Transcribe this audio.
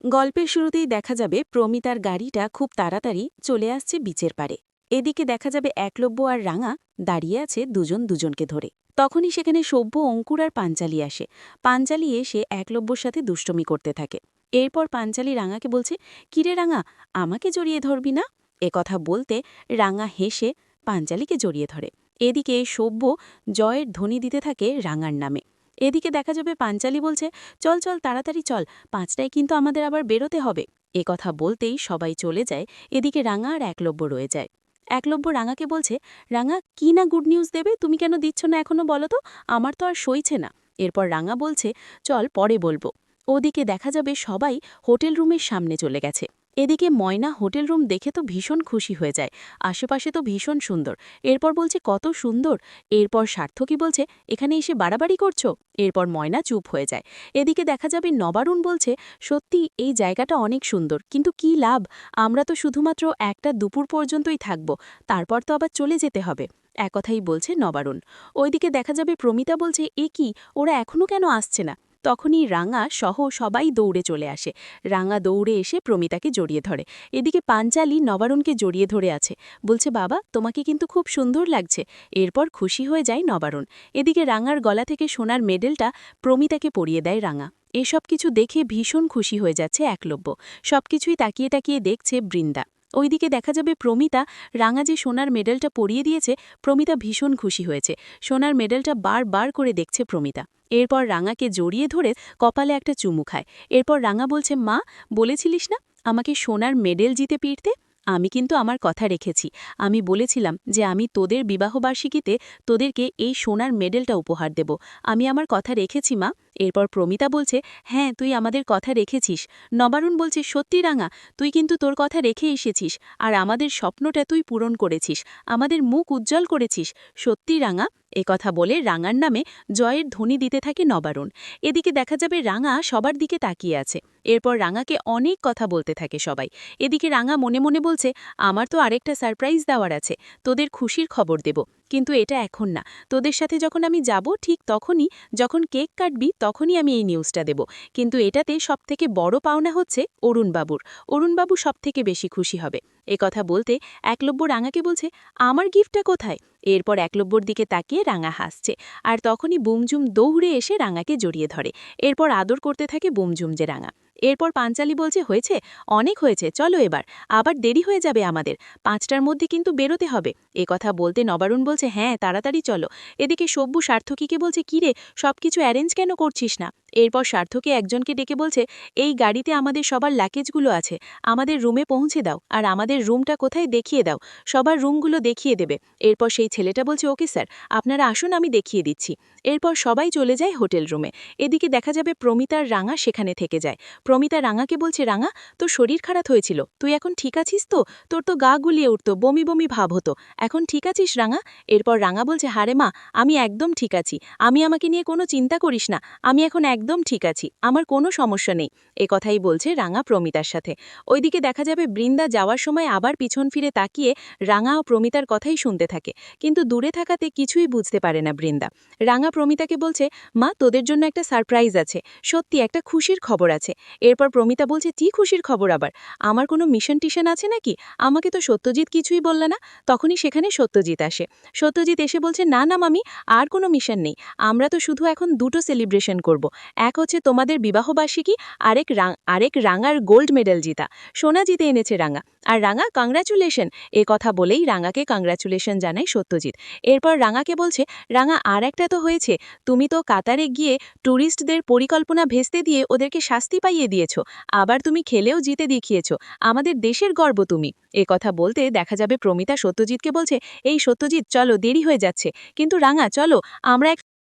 গল্পের শুরুতেই দেখা যাবে প্রমিতার গাড়িটা খুব তাড়াতাড়ি চলে আসছে বিচের পারে। এদিকে দেখা যাবে একলব্য আর রাঙা দাঁড়িয়ে আছে দুজন দুজনকে ধরে। তখনই সেখানে সভ্য, অঙ্কুর আর পাঞ্চালি আসে। পাঞ্চালি এসে একলব্যর সাথে দুষ্টমি করতে থাকে। এরপর পাঞ্চালি রাঙাকে বলছে, কিরে রাঙা, আমাকে জড়িয়ে ধরবি না? কথা বলতে রাঙা হেসে পাঞ্চালিকে জড়িয়ে ধরে। এদিকে সভ্য জয়ের ধ্বনি দিতে থাকে রাঙার নামে। এদিকে দেখা যাবে পাঞ্চালি বলছে, চল চল তাড়াতাড়ি চল, ৫টায় কিন্তু আমাদের আবার বেরোতে হবে। কথা বলতেই সবাই চলে যায়। এদিকে রাঙা আর একলব্য রয়ে যায়। একলব্য রাঙাকে বলছে, রাঙা, কি না গুড নিউজ দেবে, তুমি কেন দিচ্ছ না এখনো, বলো তো, আমার তো আর সইছে না। এরপর রাঙা বলছে, চল পরে বলবো। ওদিকে দেখা যাবে সবাই হোটেল রুমের সামনে চলে গেছে। এদিকে ময়না হোটেল রুম দেখে তো ভীষণ খুশি হয়ে যায়। আশেপাশে তো ভীষণ সুন্দর। এরপর বলছে, কত সুন্দর। এরপর সার্থকী বলছে, এখানে এসে বাড়াবাড়ি করছো? এরপর ময়না চুপ হয়ে যায়। এদিকে দেখা যাবে নবারুণ বলছে, সত্যি এই জায়গাটা অনেক সুন্দর, কিন্তু কি লাভ, আমরা তো শুধুমাত্র একটা দুপুর পর্যন্তই থাকব, তারপর তো আবার চলে যেতে হবে। একথাই বলছে নবারুণ। ওইদিকে দেখা যাবে প্রমিতা বলছে, এ কি, ওরা এখনও কেন আসছে না? তখনই রাঙা সহ সবাই দৌড়ে চলে আসে। রাঙা দৌড়ে এসে প্রমিতাকে জড়িয়ে ধরে। এদিকে পাঞ্চালি নবারুণকে জড়িয়ে ধরে আছে, বলছে, বাবা, তোমাকে কিন্তু খুব সুন্দর লাগছে। এরপর খুশি হয়ে যায় নবারুণ। এদিকে রাঙার গলা থেকে সোনার মেডেলটা প্রমিতাকে পরিয়ে দেয় রাঙা। এসব কিছু দেখে ভীষণ খুশি হয়ে যাচ্ছে একলব্য। সবকিছুই তাকিয়ে তাকিয়ে দেখছে বৃন্দা। ওইদিকে দেখা যাবে প্রমিতা রাঙা যে সোনার মেডেলটা পরিয়ে দিয়েছে, প্রমিতা ভীষণ খুশি হয়েছে। সোনার মেডেলটা বার করে দেখছে প্রমিতা। এরপর রাঙাকে জড়িয়ে ধরে কপালে একটা চুমু খায়। এরপর রাঙা বলছে, মা, বলেছিলিস না আমাকে সোনার মেডেল জিতে ফিরতে? আমি কিন্তু আমার কথা রেখেছি। আমি বলেছিলাম যে আমি তোদের বিবাহবার্ষিকীতে তোদেরকে এই সোনার মেডেলটা উপহার দেব। আমি আমার কথা রেখেছি, মা। এরপর প্রমিতা বলছে, হ্যাঁ, তুই আমাদের কথা রেখেছিস। নবারুণ বলছে, সত্যি রাঙা, তুই কিন্তু তোর কথা রেখে এসেছিস, আর আমাদের স্বপ্নটা তুই পূরণ করেছিস, আমাদের মুখ উজ্জ্বল করেছিস। সত্যি রাঙা। কথা বলে রাঙার নামে জয়ের ধ্বনি দিতে থাকে নবারুণ। এদিকে দেখা যাবে রাঙা সবার দিকে তাকিয়ে আছে। এরপর রাঙাকে অনেক কথা বলতে থাকে সবাই। এদিকে রাঙা মনে মনে বলছে, আমার তো আরেকটা সারপ্রাইজ দেওয়ার আছে, তোদের খুশির খবর দেব, কিন্তু এটা এখন না। তোদের সাথে যখন আমি যাব ঠিক তখনই, যখন কেক কাটবি তখনই আমি এই নিউজটা দেব। কিন্তু এটাতে সবথেকে বড় পাওনা হচ্ছে অরুণবাবুর। অরুণবাবু সবথেকে বেশি খুশি হবে। কথা বলতে একলব্য রাঙাকে বলছে, আমার গিফটটা কোথায়? এরপর একলব্যর দিকে তাকিয়ে রাঙা হাসছে। আর তখনই বুমঝুম দৌড়ে এসে রাঙাকে জড়িয়ে ধরে। এরপর আদর করতে থাকে বুমঝুম যে রাঙা। এরপর পাঞ্চালি বলছে, হয়েছে, অনেক হয়েছে, চলো এবার, আবার দেরি হয়ে যাবে আমাদের, ৫টার মধ্যে কিন্তু বেরোতে হবে। কথা বলতে নবারুণ বলছে, হ্যাঁ, তাড়াতাড়ি চলো। এদিকে সব্য সার্থকীকে বলছে, কিরে, সবকিছু অ্যারেঞ্জ কেন করছিস না? এরপর সার্থকী একজনকে ডেকে বলছে, এই গাড়িতে আমাদের সবার লাগেজগুলো আছে, আমাদের রুমে পৌঁছে দাও, আর আমাদের রুমটা কোথায় দেখিয়ে দাও। সবার রুমগুলো দেখিয়ে দেবে। এরপর সেই ছেলেটা বলছে, ওকে স্যার, আপনারা আসুন, আমি দেখিয়ে দিচ্ছি। এরপর সবাই চলে যায় হোটেল রুমে। এদিকে দেখা যাবে প্রমিতার রাঙা সেখানে থেকে যায়। প্রমিতা রাঙাকে বলছে, রাঙা, তোর শরীর খারাপ হয়েছিল, তুই এখন ঠিক আছিস তো? তোর তো গা গুলিয়ে উঠতো, বমি বমি ভাব হতো, এখন ঠিক আছিস রাঙা? এরপর রাঙা বলছে, হারে মা, আমি একদম ঠিক আছি, আমাকে নিয়ে কোনো চিন্তা করিস না, আমি এখন একদম ঠিক আছি, আমার কোনো সমস্যা নেই। কথাই বলছে রাঙা প্রমিতার সাথে। ওইদিকে দেখা যাবে বৃন্দা যাওয়ার সময় আবার পিছন ফিরে তাকিয়ে রাঙা ও প্রমিতার কথাই শুনতে থাকে, কিন্তু দূরে থাকাতে কিছুই বুঝতে পারে না বৃন্দা। রাঙা প্রমিতাকে বলছে, মা, তোদের জন্য একটা সারপ্রাইজ আছে, সত্যি একটা খুশির খবর আছে। এরপর প্রমিতা বলছে, কি খুশির খবর আবার? আমার কোনো মিশন টিশন আছে নাকি? আমাকে তো সত্যজিৎ কিছুই বললে না। তখনই সেখানে সত্যজিৎ আসে। সত্যজিৎ এসে বলছে, না না মামি, আর কোনো মিশন নেই, আমরা তো শুধু এখন দুটো সেলিব্রেশন করব। এক হচ্ছে তোমাদের বিবাহবার্ষিকী, আরেক রাঙার গোল্ড মেডেল জিতা, সোনা জিতে এনেছে রাঙা। আর রাঙা, কংগ্রাচুলেশন। কথা বলেই রাঙাকে কংগ্রাচুলেশন জানায় সত্যজিৎ। এরপর রাঙাকে বলছে, রাঙা, আর একটা তো হয়েছে, তুমি তো কাতারে গিয়ে ট্যুরিস্টদের পরিকল্পনা ভেস্তে দিয়ে ওদেরকে শাস্তি পাইয়ে দিয়েছ, আবার তুমি খেলেও জিতে দেখিয়েছ, আমাদের দেশের গর্ব তুমি। কথা বলতে দেখা যাবে প্রমিতা সত্যজিৎকে বলছে, এই সত্যজিৎ, চলো, দেরি হয়ে যাচ্ছে, কিন্তু রাঙা চলো, আমরা